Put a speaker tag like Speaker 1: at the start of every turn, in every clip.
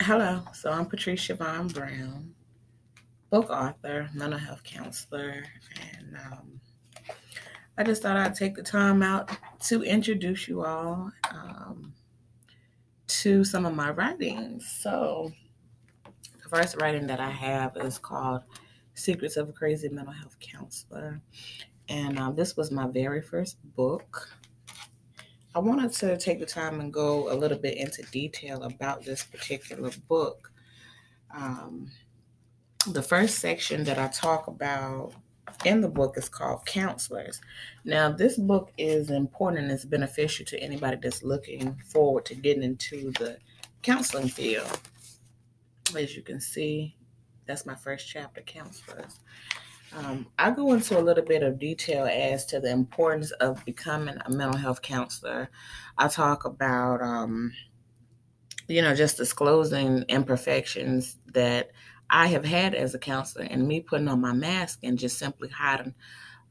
Speaker 1: Hello, so I'm Patrice Shavone Brown, book author, mental health counselor, and I just thought I'd take the time out to introduce you all to some of my writings. So, the first writing that I have is called Secrets of a Crazy Mental Health Counselor, and this was my very first book. I wanted to take the time and go a little bit into detail about this particular book. Um, the first section that I talk about in the book is called Counselors. Now, this book is important and is beneficial to anybody that's looking forward to getting into the counseling field. As you can see, that's my first chapter, Counselors. I go into a little bit of detail as to the importance of becoming a mental health counselor. I talk about, just disclosing imperfections that I have had as a counselor and me putting on my mask and just simply hiding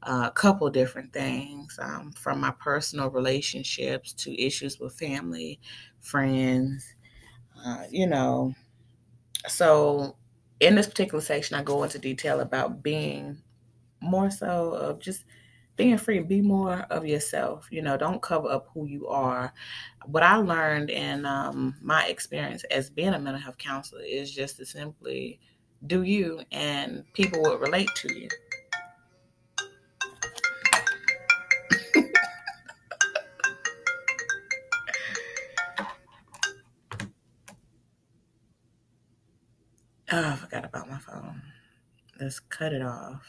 Speaker 1: a couple different things from my personal relationships to issues with family, friends, uh, you know. So, in this particular section, I go into detail about being more so of just being free, be more of yourself. Don't cover up who you are. What I learned in my experience as being a mental health counselor is just to simply do you, and people will relate to you. Oh, I forgot about my phone. Let's cut it off.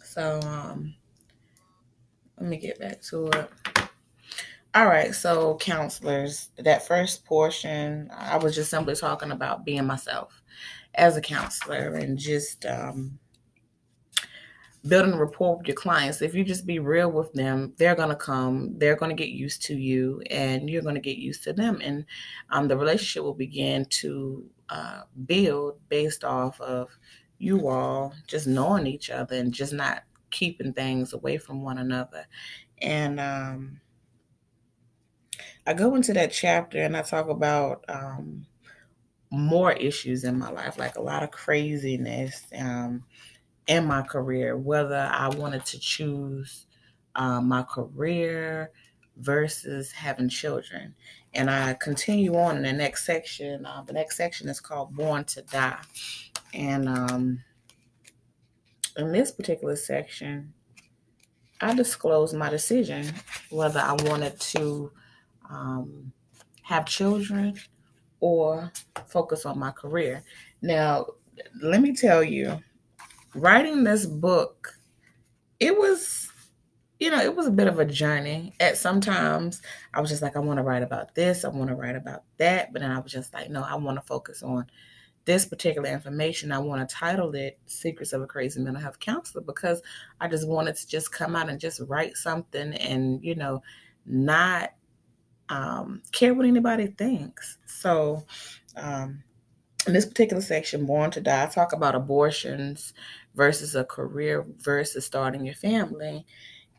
Speaker 1: So, let me get back to it. All right, so counselors, that first portion, I was just simply talking about being myself as a counselor and just building a rapport with your clients. If you just be real with them, they're going to come, they're going to get used to you, and you're going to get used to them. And the relationship will begin to build based off of you all just knowing each other and just not keeping things away from one another. And I go into that chapter and I talk about more issues in my life, like a lot of craziness. In my career, whether I wanted to choose my career versus having children. And I continue on in the next section. The next section is called Born to Die. And in this particular section, I disclose my decision whether I wanted to um, have children or focus on my career. Now, let me tell you, writing this book, it was it was a bit of a journey. At sometimes I was just like, I want to write about this, I want to write about that. But then I was just like, no, I want to focus on this particular information. I want to title it Secrets of a Crazy Mental Health Counselor because I just wanted to just come out and just write something and, not care what anybody thinks. So, in this particular section, Born to Die, I talk about abortions versus a career versus starting your family.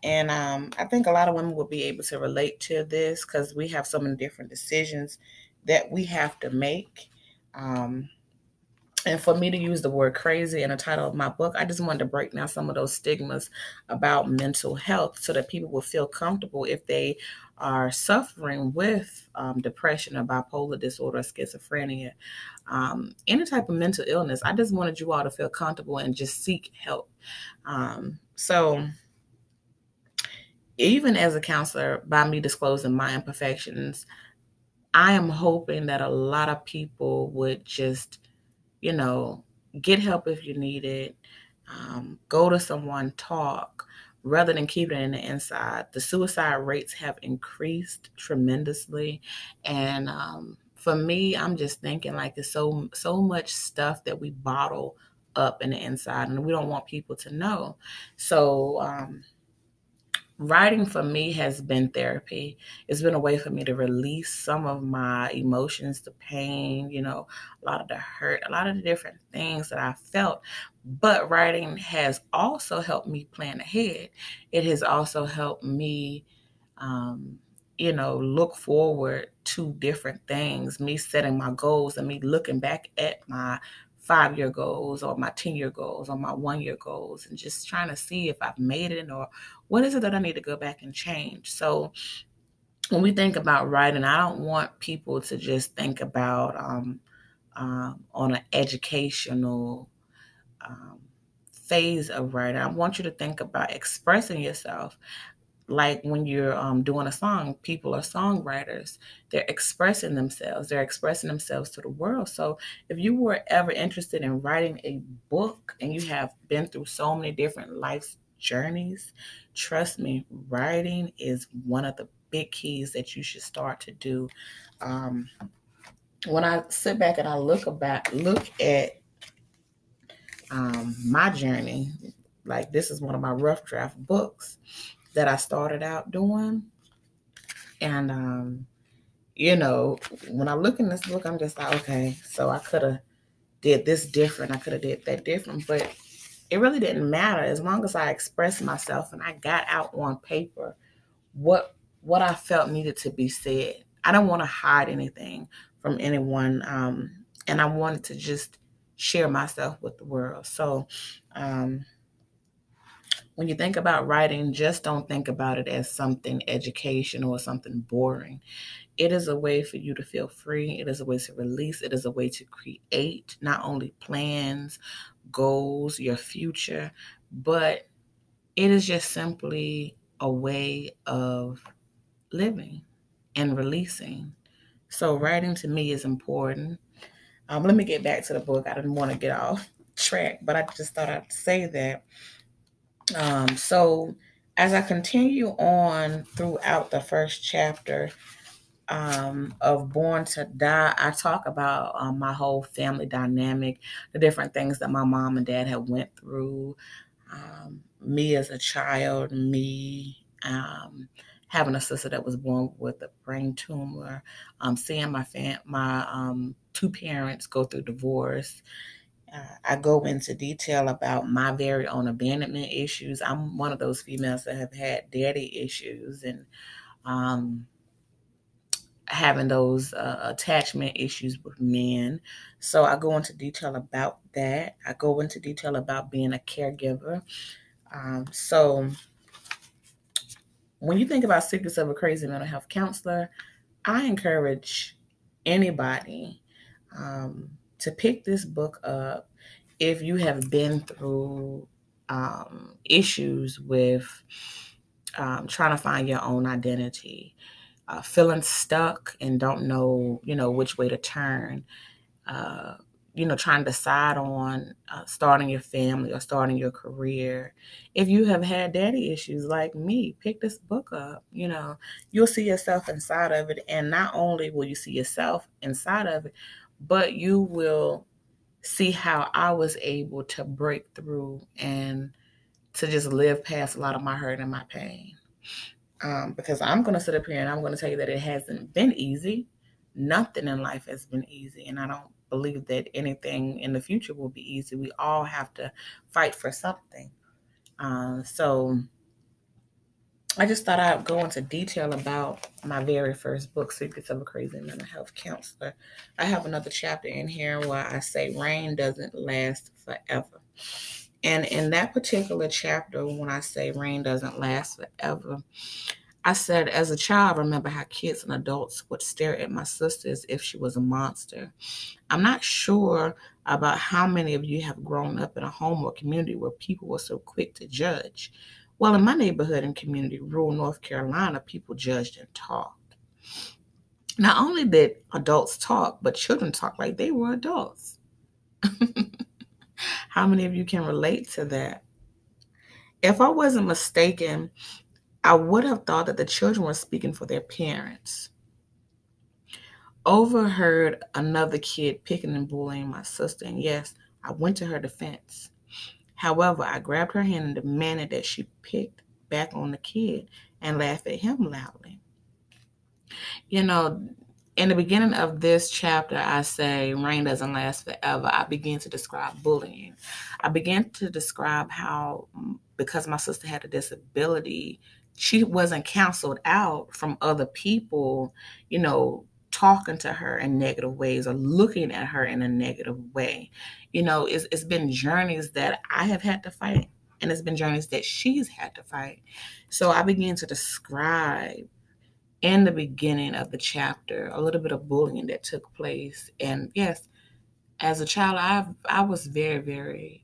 Speaker 1: And I think a lot of women will be able to relate to this because we have so many different decisions that we have to make. Um, and for me to use the word crazy in the title of my book, I just wanted to break down some of those stigmas about mental health so that people will feel comfortable if they are suffering with depression or bipolar disorder or schizophrenia, any type of mental illness. I just wanted you all to feel comfortable and just seek help. So, even as a counselor, by me disclosing my imperfections, I am hoping that a lot of people would just, you know, get help if you need it, go to someone, talk, rather than keep it in the inside. The suicide rates have increased tremendously. And for me, I'm just thinking like there's so much stuff that we bottle up in the inside and we don't want people to know. So, writing for me has been therapy. It's been a way for me to release some of my emotions, the pain, a lot of the hurt, a lot of the different things that I felt. But writing has also helped me plan ahead. It has also helped me um, look forward to different things, me setting my goals and me looking back at my 5-year goals or my 10-year goals or my 1-year goals and just trying to see if I've made it or what is it that I need to go back and change. So when we think about writing, I don't want people to just think about on an educational phase of writing. I want you to think about expressing yourself. Like when you're doing a song, people are songwriters. They're expressing themselves. They're expressing themselves to the world. So if you were ever interested in writing a book and you have been through so many different life journeys, trust me, writing is one of the big keys that you should start to do. When I sit back and I look at my journey, like this is one of my rough draft books that I started out doing. And, when I look in this book, I'm just like, okay, so I could have did this different. I could have did that different, but it really didn't matter as long as I expressed myself and I got out on paper what I felt needed to be said. I don't want to hide anything from anyone. And I wanted to just share myself with the world. So, when you think about writing, just don't think about it as something educational or something boring. It is a way for you to feel free. It is a way to release. It is a way to create not only plans, goals, your future, but it is just simply a way of living and releasing. So writing to me is important. Let me get back to the book. I didn't want to get off track, but I just thought I'd say that. So as I continue on throughout the first chapter of Born to Die, I talk about my whole family dynamic, the different things that my mom and dad have went through, me as a child, me having a sister that was born with a brain tumor, seeing my two parents go through divorce. I go into detail about my very own abandonment issues. I'm one of those females that have had daddy issues and having those attachment issues with men. So I go into detail about that. I go into detail about being a caregiver. So when you think about Secrets of a Crazy Mental Health Counselor, I encourage anybody to pick this book up if you have been through issues with trying to find your own identity, feeling stuck and don't know, which way to turn, trying to decide on starting your family or starting your career. If you have had daddy issues like me, pick this book up. You'll see yourself inside of it. And not only will you see yourself inside of it, but you will see how I was able to break through and to just live past a lot of my hurt and my pain. Because I'm going to sit up here and I'm going to tell you that it hasn't been easy. Nothing in life has been easy. And I don't believe that anything in the future will be easy. We all have to fight for something. So I just thought I'd go into detail about my very first book, Secrets of a Crazy Mental Health Counselor. I have another chapter in here where I say rain doesn't last forever. And in that particular chapter, when I say rain doesn't last forever, I said, as a child, I remember how kids and adults would stare at my sister as if she was a monster. I'm not sure about how many of you have grown up in a home or community where people were so quick to judge. Well, in my neighborhood and community, rural North Carolina, people judged and talked. Not only did adults talk, but children talked like they were adults. How many of you can relate to that? If I wasn't mistaken, I would have thought that the children were speaking for their parents. Overheard another kid picking and bullying my sister, and yes, I went to her defense. However, I grabbed her hand and demanded that she picked back on the kid and laugh at him loudly. In the beginning of this chapter, I say rain doesn't last forever. I begin to describe bullying. I began to describe how, because my sister had a disability, she wasn't canceled out from other people, talking to her in negative ways or looking at her in a negative way. It's been journeys that I have had to fight, and it's been journeys that she's had to fight. So I began to describe in the beginning of the chapter a little bit of bullying that took place. And yes, as a child, I was very, very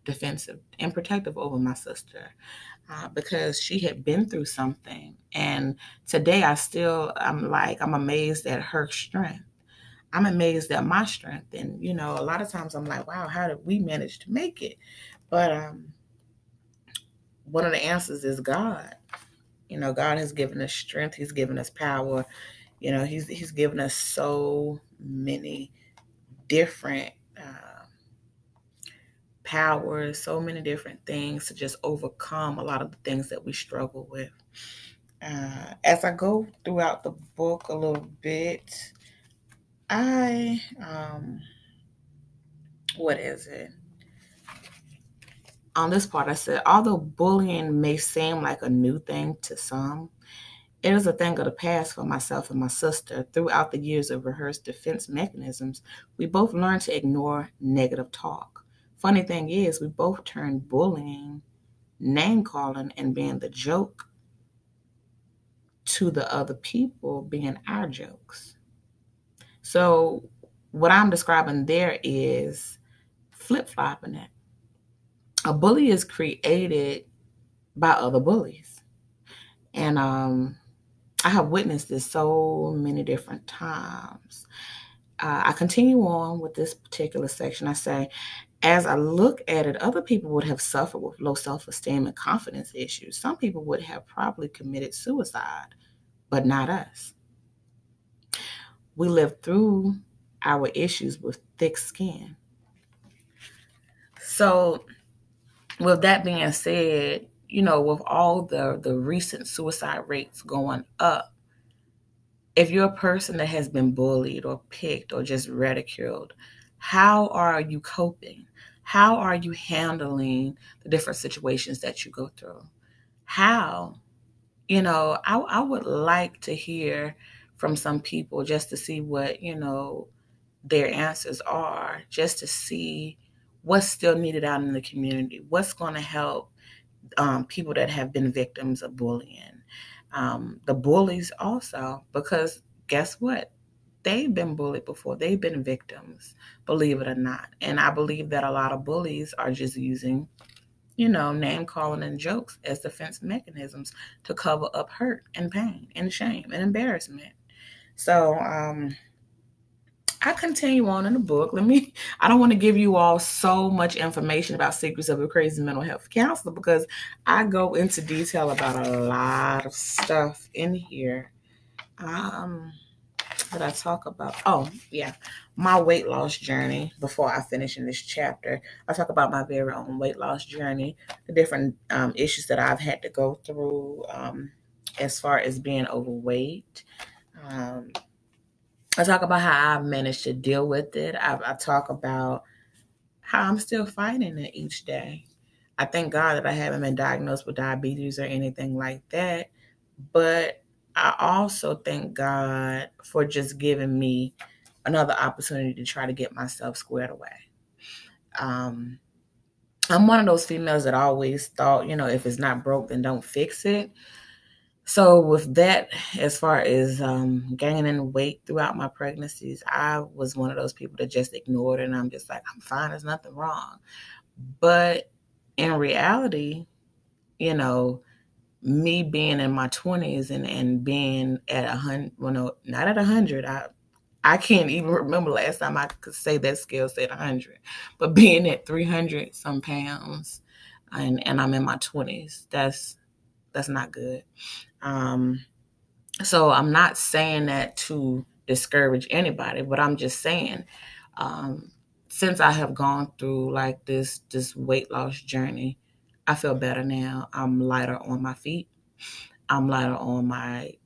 Speaker 1: defensive and protective over my sister because she had been through something. And today I'm amazed at her strength. I'm amazed at my strength. And, a lot of times I'm like, wow, how did we manage to make it? But one of the answers is God. God has given us strength. He's given us power. He's given us so many different powers, so many different things to just overcome a lot of the things that we struggle with. As I go throughout the book a little bit, what is it? On this part, I said, although bullying may seem like a new thing to some, it is a thing of the past for myself and my sister. Throughout the years of rehearsed defense mechanisms, we both learned to ignore negative talk. Funny thing is, we both turned bullying, name calling, and being the joke to the other people being our jokes. So what I'm describing there is flip-flopping it. A bully is created by other bullies. And I have witnessed this so many different times. I continue on with this particular section. I say, as I look at it, other people would have suffered with low self-esteem and confidence issues. Some people would have probably committed suicide, but not us. We lived through our issues with thick skin. So with that being said, with all the recent suicide rates going up, if you're a person that has been bullied or picked or just ridiculed, how are you coping? How are you handling the different situations that you go through? How? I would like to hear from some people just to see what, their answers are, just to see what's still needed out in the community, what's going to help people that have been victims of bullying. The bullies also, because guess what? They've been bullied before. They've been victims, believe it or not. And I believe that a lot of bullies are just using, name calling and jokes as defense mechanisms to cover up hurt and pain and shame and embarrassment. So I continue on in the book. I don't want to give you all so much information about Secrets of a Crazy Mental Health Counselor because I go into detail about a lot of stuff in here. That I talk about? Oh, yeah. My weight loss journey before I finish in this chapter. I talk about my very own weight loss journey, the different issues that I've had to go through as far as being overweight. I talk about how I've managed to deal with it. I talk about how I'm still fighting it each day. I thank God that I haven't been diagnosed with diabetes or anything like that. But I also thank God for just giving me another opportunity to try to get myself squared away. I'm one of those females that always thought, if it's not broke, then don't fix it. So with that, as far as gaining weight throughout my pregnancies, I was one of those people that just ignored it. And I'm just like, I'm fine. There's nothing wrong. But in reality, me being in my 20s and being at 100, well, no, not at 100. I can't even remember last time I could say that scale said 100. But being at 300 some pounds and I'm in my 20s, that's not good. So I'm not saying that to discourage anybody, but I'm just saying, since I have gone through like this weight loss journey, I feel better now. I'm lighter on my feet. I'm lighter on my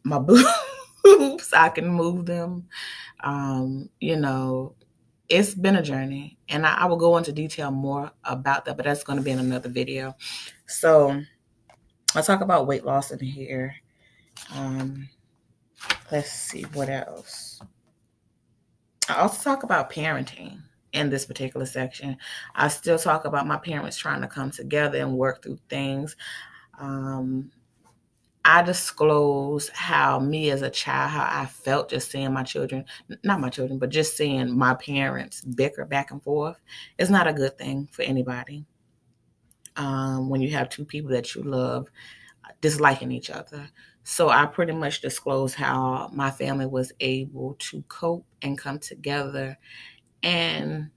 Speaker 1: boobs. I can move them. It's been a journey, and I will go into detail more about that, but that's going to be in another video. So I talk about weight loss in here. Um, let's see what else. I also talk about parenting in this particular section. I still talk about my parents trying to come together and work through things. Um, I disclose how me as a child, how I felt just seeing my children, not my children, but just seeing my parents bicker back and forth. It's not a good thing for anybody. When you have two people that you love disliking each other. So I pretty much disclose how my family was able to cope and come together and,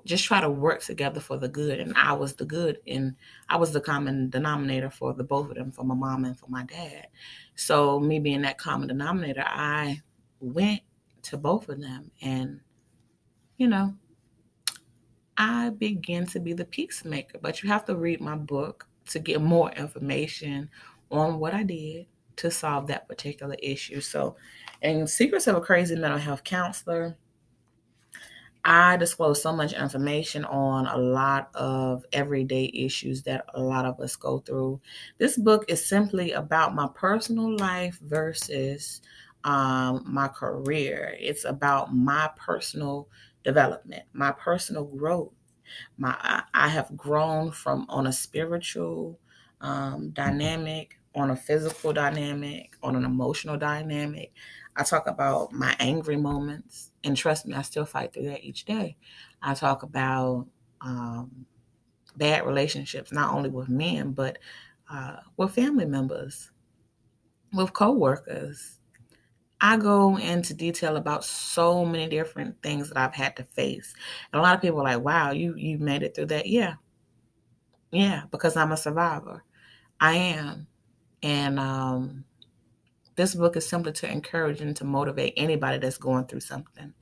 Speaker 1: just try to work together for the good. And I was the good, and I was the common denominator for the both of them, for my mom and for my dad. So me being that common denominator, I went to both of them, and you know, I began to be the peacemaker. But you have to read my book to get more information on what I did to solve that particular issue. So, in Secrets of a Crazy Mental Health Counselor, I disclose so much information on a lot of everyday issues that a lot of us go through. This book is simply about my personal life versus my career. It's about my personal development, my personal growth. I have grown from on a spiritual dynamic, on a physical dynamic, on an emotional dynamic. I talk about my angry moments, and trust me, I still fight through that each day. I talk about bad relationships, not only with men, but with family members, with coworkers. I go into detail about so many different things that I've had to face. And a lot of people are like, wow, you made it through that. Yeah, because I'm a survivor. I am. And this book is simply to encourage and to motivate anybody that's going through something.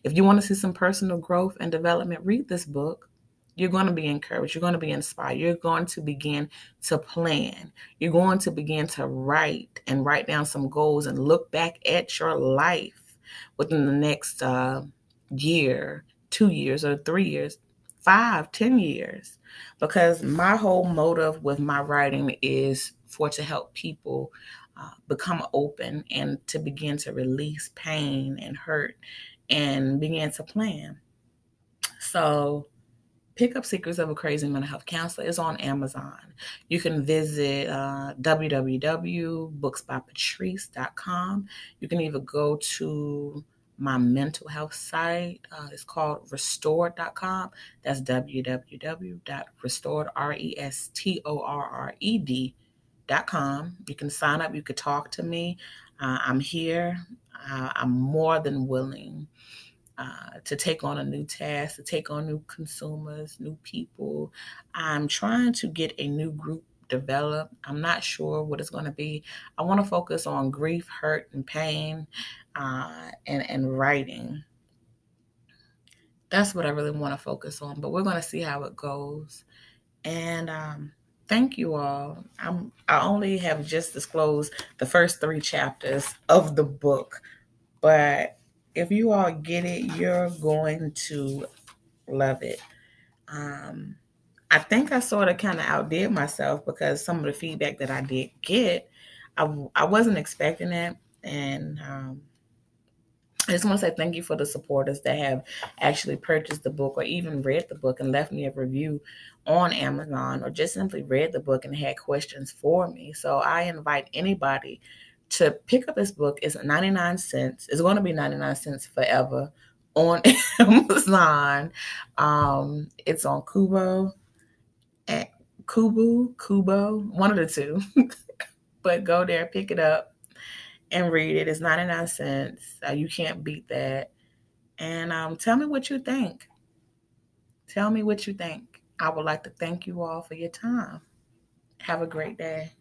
Speaker 1: If you want to see some personal growth and development, read this book. You're going to be encouraged. You're going to be inspired. You're going to begin to plan. You're going to begin to write down some goals and look back at your life within the next year, 2 years, or 3 years, 5, 10 years. Because my whole motive with my writing is for to help people become open and to begin to release pain and hurt and begin to plan. So pick up Secrets of a Crazy Mental Health Counselor. It's on Amazon. You can visit www.booksbypatrice.com. You can either go to my mental health site. It's called restored.com. That's www.restored, RESTORRED.com. You can sign up. You could talk to me. I'm here. I'm more than willing to take on a new task, to take on new consumers, new people. I'm trying to get a new group developed. I'm not sure what it's going to be. I want to focus on grief, hurt, and pain, and writing. That's what I really want to focus on. But we're going to see how it goes. And thank you all. I only have just disclosed the first 3 chapters of the book, but if you all get it, you're going to love it. I think I sort of kind of outdid myself because some of the feedback that I did get, I wasn't expecting it. And I just want to say thank you for the supporters that have actually purchased the book or even read the book and left me a review on Amazon or just simply read the book and had questions for me. So I invite anybody to pick up this book. It's 99 cents. It's going to be 99 cents forever on Amazon. It's on Kubo, Kubo, one of the two. But go there, pick it up, and read it. It's 99 cents. You can't beat that. And tell me what you think. Tell me what you think. I would like to thank you all for your time. Have a great day.